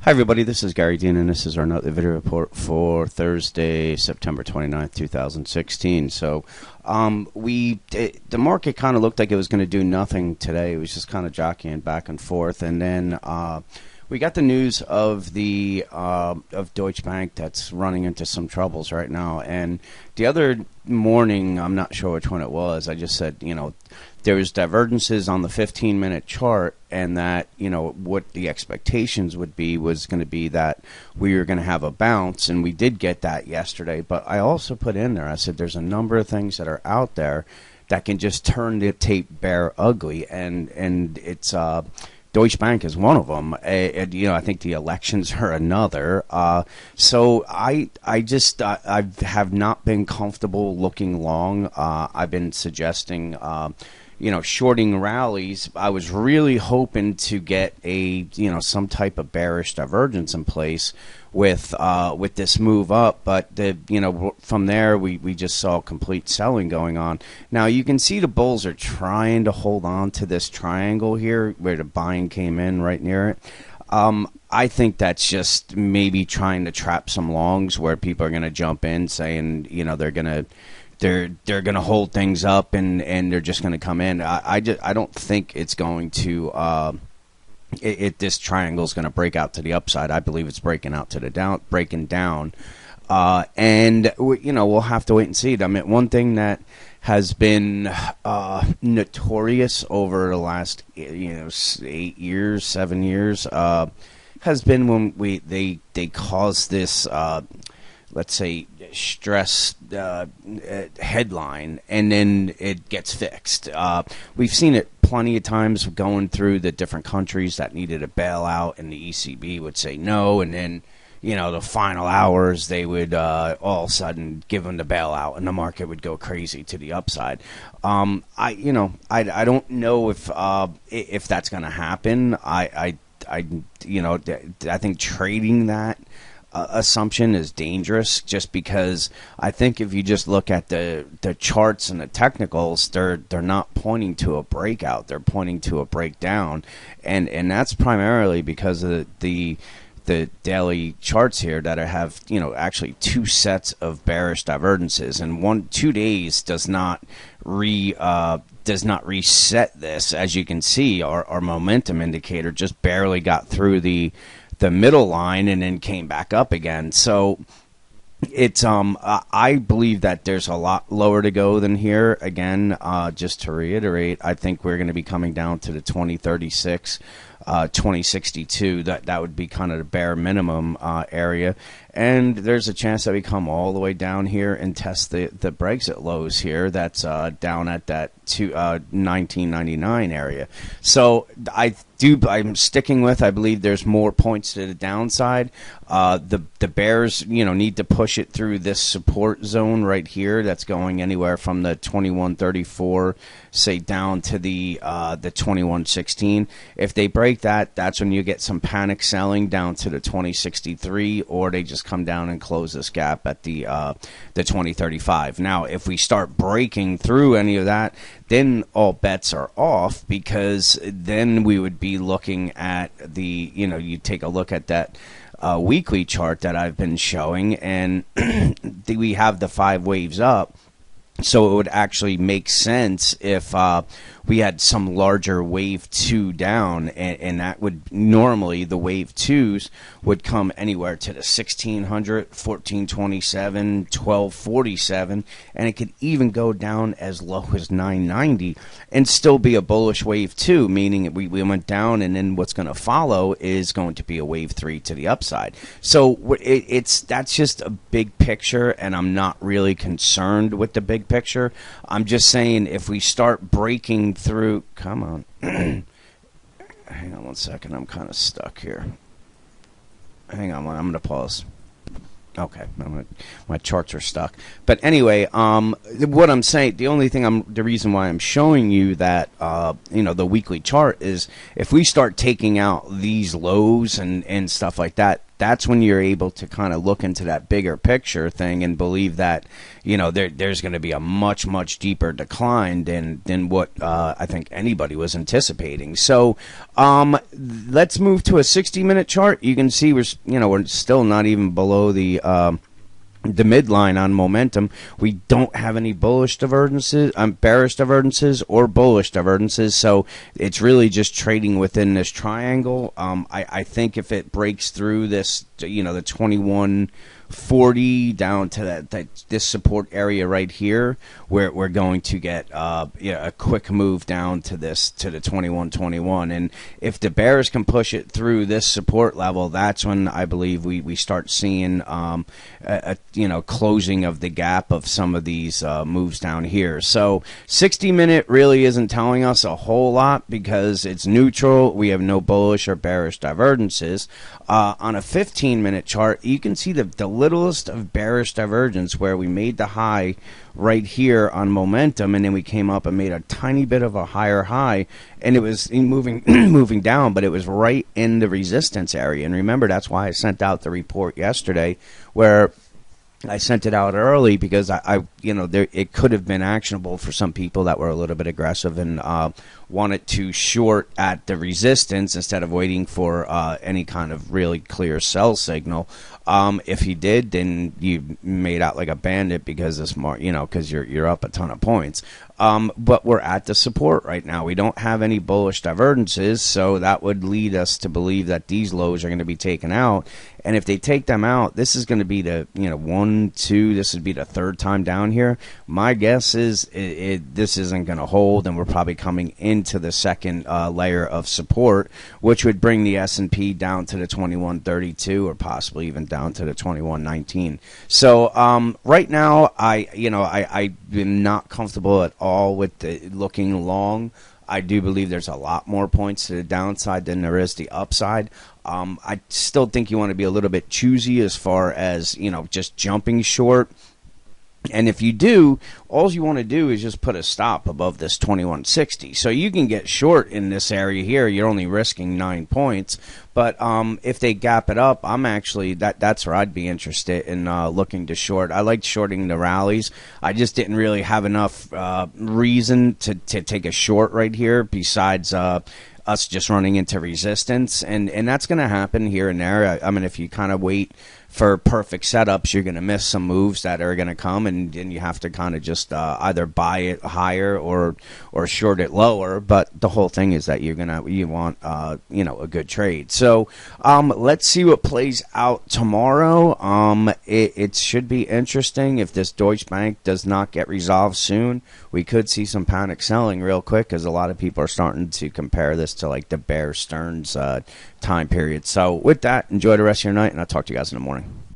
Hi everybody, this is Gary Dean and this is our nightly video report for Thursday, September 29th, 2016. So the market kind of looked like it was going to do nothing today. It was just kind of jockeying back and forth, and then we got the news of the of Deutsche Bank that's running into some troubles right now. And the other morning, I'm not sure which one it was, I just said, there was divergences on the 15-minute chart, and that, what the expectations would be was going to be that we were going to have a bounce, and we did get that yesterday. But I also put in there, I said there's a number of things that are out there that can just turn the tape bare ugly, and it's Deutsche Bank is one of them. I think the elections are another. So I have not been comfortable looking long. I've been suggesting, shorting rallies. I was really hoping to get some type of bearish divergence in place with this move up, but from there we just saw complete selling going on. Now you can see the bulls are trying to hold on to this triangle here where the buying came in right near it. I think that's just maybe trying to trap some longs where people are going to jump in saying they're gonna hold things up and they're just gonna come in. I don't think it's going to this triangle is going to break out to the upside. I believe it's breaking out to the breaking down, and we'll have to wait and see. I mean, one thing that has been notorious over the last 8 years, 7 years, has been when they cause this let's say stress headline, and then it gets fixed. We've seen it plenty of times going through the different countries that needed a bailout, and the ECB would say no, and then the final hours they would all of a sudden give them the bailout, and the market would go crazy to the upside. I don't know if that's going to happen. I think trading that assumption is dangerous, just because I think if you just look at the charts and the technicals, they're not pointing to a breakout, they're pointing to a breakdown, and that's primarily because of the daily charts here that have actually two sets of bearish divergences, and 2 days does not reset this. As you can see, our momentum indicator just barely got through the middle line and then came back up again. So it's I believe that there's a lot lower to go than here. Again, just to reiterate, I think we're going to be coming down to the 2036, 2062. That would be kind of the bare minimum area, and there's a chance that we come all the way down here and test the Brexit lows here. That's down at that 1999 area. So I'm sticking with, I believe there's more points to the downside. The bears need to push it through this support zone right here that's going anywhere from the 2134 say down to the 2116. If they break that, that's when you get some panic selling down to the 2063, or they just come down and close this gap at the 2035. Now if we start breaking through any of that, then all bets are off, because then we would be looking at you take a look at that weekly chart that I've been showing, and we have the 5 waves up. So it would actually make sense if we had some larger wave 2 down, and that would normally, the wave 2s would come anywhere to the 1600, 1427, 1247, and it could even go down as low as 990 and still be a bullish wave 2, meaning we went down, and then what's going to follow is going to be a wave 3 to the upside. So that's just a big picture, and I'm not really concerned with the big picture. I'm just saying if we start breaking through, come on, hang on one second, I'm kind of stuck here. Hang on, I'm going to pause. Okay, my charts are stuck. But anyway, what I'm saying, the reason why I'm showing you that, the weekly chart is if we start taking out these lows and stuff like that, that's when you're able to kind of look into that bigger picture thing and believe that, there's going to be a much, much deeper decline than what I think anybody was anticipating. So let's move to a 60-minute chart. You can see we're still not even below the midline on momentum. We don't have any bearish divergences or bullish divergences, so it's really just trading within this triangle. I think if it breaks through this, the 2140 down to this support area right here, where we're going to get a quick move down to the 2121, and if the bears can push it through this support level, that's when I believe we start seeing a closing of the gap of some of these moves down here. So 60-minute really isn't telling us a whole lot because it's neutral. We have no bullish or bearish divergences. On a 15-minute chart, you can see the littlest of bearish divergence where we made the high right here on momentum, and then we came up and made a tiny bit of a higher high, and it was moving down, but it was right in the resistance area. And remember, that's why I sent out the report yesterday, where I sent it out early because it could have been actionable for some people that were a little bit aggressive and wanted to short at the resistance instead of waiting for any kind of really clear sell signal. If you did, then you made out like a bandit because because you're up a ton of points. But we're at the support right now. We don't have any bullish divergences, so that would lead us to believe that these lows are going to be taken out. And if they take them out, this is going to be the this would be the third time down here. My guess is this isn't going to hold, and we're probably coming into the second layer of support, which would bring the S&P down to the 2132 or possibly even down to the 2119. So right now, I'm not comfortable at all with looking long. I do believe there's a lot more points to the downside than there is the upside. I still think you want to be a little bit choosy as far as, just jumping short. And if you do, all you want to do is just put a stop above this 2160. So you can get short in this area here. You're only risking 9 points. But if they gap it up, I'm actually that's where I'd be interested in looking to short. I liked shorting the rallies. I just didn't really have enough reason to take a short right here besides us just running into resistance. And that's going to happen here and there. I mean, if you kind of wait for perfect setups, you're going to miss some moves that are going to come, and you have to kind of just either buy it higher or short it lower. But the whole thing is that you want a good trade. So let's see what plays out tomorrow. It should be interesting. If this Deutsche Bank does not get resolved soon, we could see some panic selling real quick, because a lot of people are starting to compare this to like the Bear Stearns time period. So with that, enjoy the rest of your night, and I'll talk to you guys in the morning.